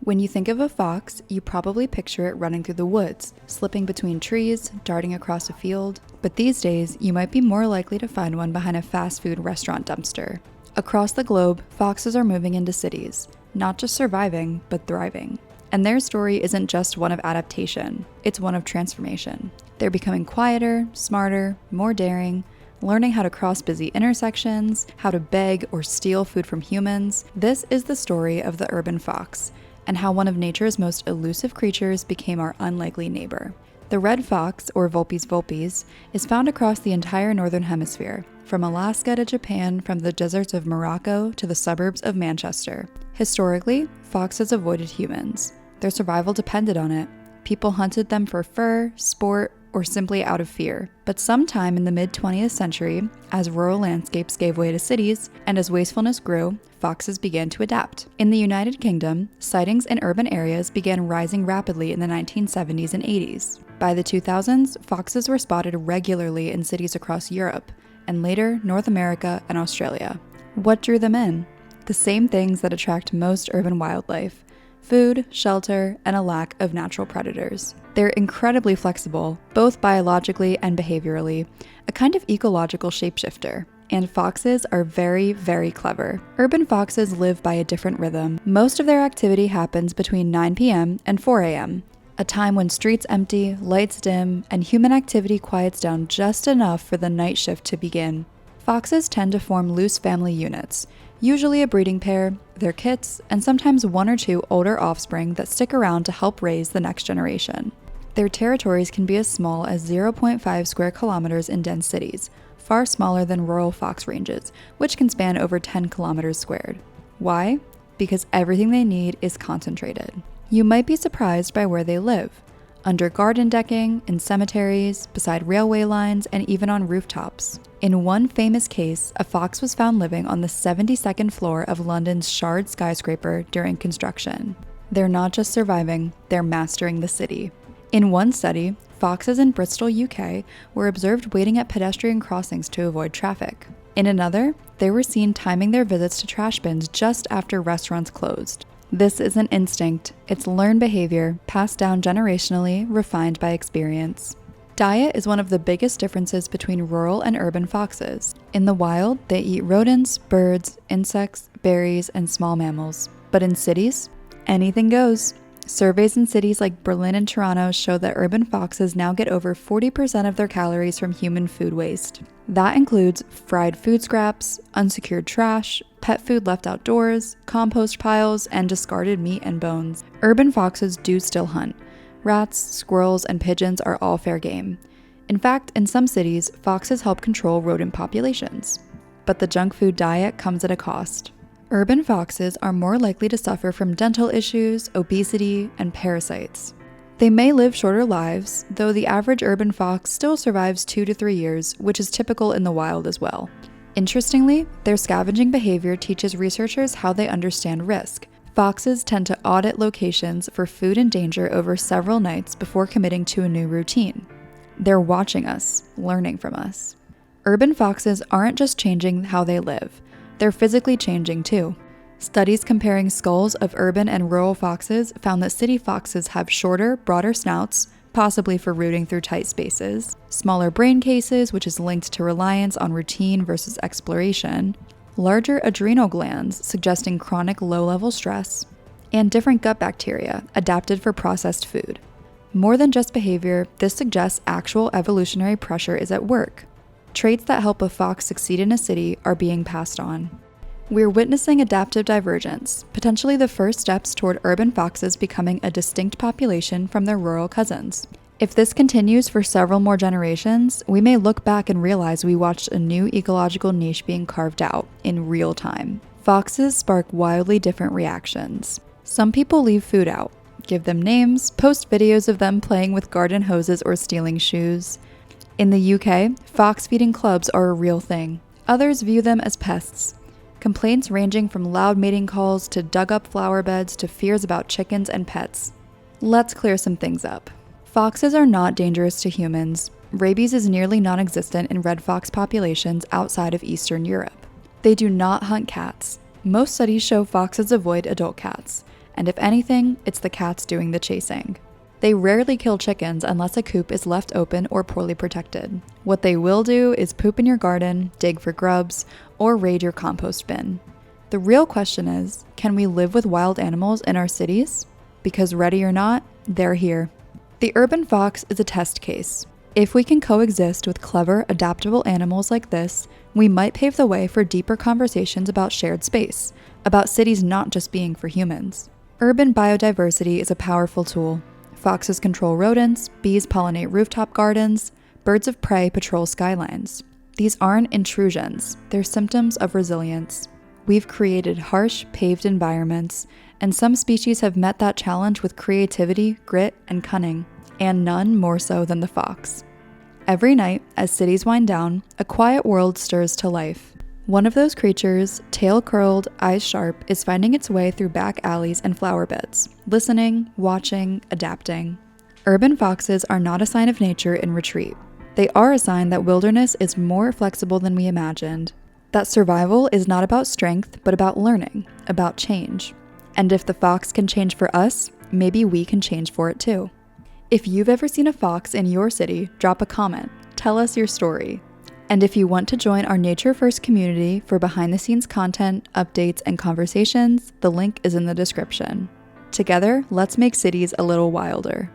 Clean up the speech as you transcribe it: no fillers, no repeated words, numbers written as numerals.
When you think of a fox, you probably picture it running through the woods, slipping between trees, darting across a field. But these days, you might be more likely to find one behind a fast food restaurant dumpster. Across the globe, foxes are moving into cities, not just surviving, but thriving. And their story isn't just one of adaptation, it's one of transformation. They're becoming quieter, smarter, more daring, learning how to cross busy intersections, how to beg or steal food from humans. This is the story of the urban fox, and how one of nature's most elusive creatures became our unlikely neighbor. The red fox, or Vulpes vulpes, is found across the entire northern hemisphere, from Alaska to Japan, from the deserts of Morocco to the suburbs of Manchester. Historically, foxes avoided humans. Their survival depended on it. People hunted them for fur, sport, or simply out of fear. But sometime in the mid-20th century, as rural landscapes gave way to cities, and as wastefulness grew, foxes began to adapt. In the United Kingdom, sightings in urban areas began rising rapidly in the 1970s and 80s. By the 2000s, foxes were spotted regularly in cities across Europe, and later North America and Australia. What drew them in? The same things that attract most urban wildlife: food, shelter, and a lack of natural predators. They're incredibly flexible, both biologically and behaviorally, a kind of ecological shapeshifter. And foxes are very, very clever. Urban foxes live by a different rhythm. Most of their activity happens between 9 p.m. and 4 a.m., a time when streets empty, lights dim, and human activity quiets down just enough for the night shift to begin. Foxes tend to form loose family units, usually a breeding pair, their kits, and sometimes one or two older offspring that stick around to help raise the next generation. Their territories can be as small as 0.5 square kilometers in dense cities, far smaller than rural fox ranges, which can span over 10 kilometers squared. Why? Because everything they need is concentrated. You might be surprised by where they live: under garden decking, in cemeteries, beside railway lines, and even on rooftops. In one famous case, a fox was found living on the 72nd floor of London's Shard skyscraper during construction. They're not just surviving, they're mastering the city. In one study, foxes in Bristol, UK, were observed waiting at pedestrian crossings to avoid traffic. In another, they were seen timing their visits to trash bins just after restaurants closed. This isn't instinct, it's learned behavior, passed down generationally, refined by experience. Diet is one of the biggest differences between rural and urban foxes. In the wild, they eat rodents, birds, insects, berries, and small mammals. But in cities, anything goes. Surveys in cities like Berlin and Toronto show that urban foxes now get over 40% of their calories from human food waste. That includes fried food scraps, unsecured trash, pet food left outdoors, compost piles, and discarded meat and bones. Urban foxes do still hunt. Rats, squirrels, and pigeons are all fair game. In fact, in some cities, foxes help control rodent populations. But the junk food diet comes at a cost. Urban foxes are more likely to suffer from dental issues, obesity, and parasites. They may live shorter lives, though the average urban fox still survives 2 to 3 years, which is typical in the wild as well. Interestingly, their scavenging behavior teaches researchers how they understand risk. Foxes tend to audit locations for food and danger over several nights before committing to a new routine. They're watching us, learning from us. Urban foxes aren't just changing how they live, they're physically changing too. Studies comparing skulls of urban and rural foxes found that city foxes have shorter, broader snouts, possibly for rooting through tight spaces, smaller brain cases, which is linked to reliance on routine versus exploration, larger adrenal glands, suggesting chronic low-level stress, and different gut bacteria, adapted for processed food. More than just behavior, this suggests actual evolutionary pressure is at work. Traits that help a fox succeed in a city are being passed on. We're witnessing adaptive divergence, potentially the first steps toward urban foxes becoming a distinct population from their rural cousins. If this continues for several more generations, we may look back and realize we watched a new ecological niche being carved out in real time. Foxes spark wildly different reactions. Some people leave food out, give them names, post videos of them playing with garden hoses or stealing shoes. In the UK, fox feeding clubs are a real thing. Others view them as pests. Complaints ranging from loud mating calls to dug-up flower beds to fears about chickens and pets. Let's clear some things up. Foxes are not dangerous to humans. Rabies is nearly non-existent in red fox populations outside of Eastern Europe. They do not hunt cats. Most studies show foxes avoid adult cats, and if anything, it's the cats doing the chasing. They rarely kill chickens unless a coop is left open or poorly protected. What they will do is poop in your garden, dig for grubs, or raid your compost bin. The real question is, can we live with wild animals in our cities? Because ready or not, they're here. The urban fox is a test case. If we can coexist with clever, adaptable animals like this, we might pave the way for deeper conversations about shared space, about cities not just being for humans. Urban biodiversity is a powerful tool. Foxes control rodents, bees pollinate rooftop gardens, birds of prey patrol skylines. These aren't intrusions, they're symptoms of resilience. We've created harsh, paved environments, and some species have met that challenge with creativity, grit, and cunning, and none more so than the fox. Every night, as cities wind down, a quiet world stirs to life. One of those creatures, tail curled, eyes sharp, is finding its way through back alleys and flower beds, listening, watching, adapting. Urban foxes are not a sign of nature in retreat. They are a sign that wilderness is more flexible than we imagined, that survival is not about strength, but about learning, about change. And if the fox can change for us, maybe we can change for it too. If you've ever seen a fox in your city, drop a comment, tell us your story. And if you want to join our Nature First community for behind-the-scenes content, updates, and conversations, the link is in the description. Together, let's make cities a little wilder.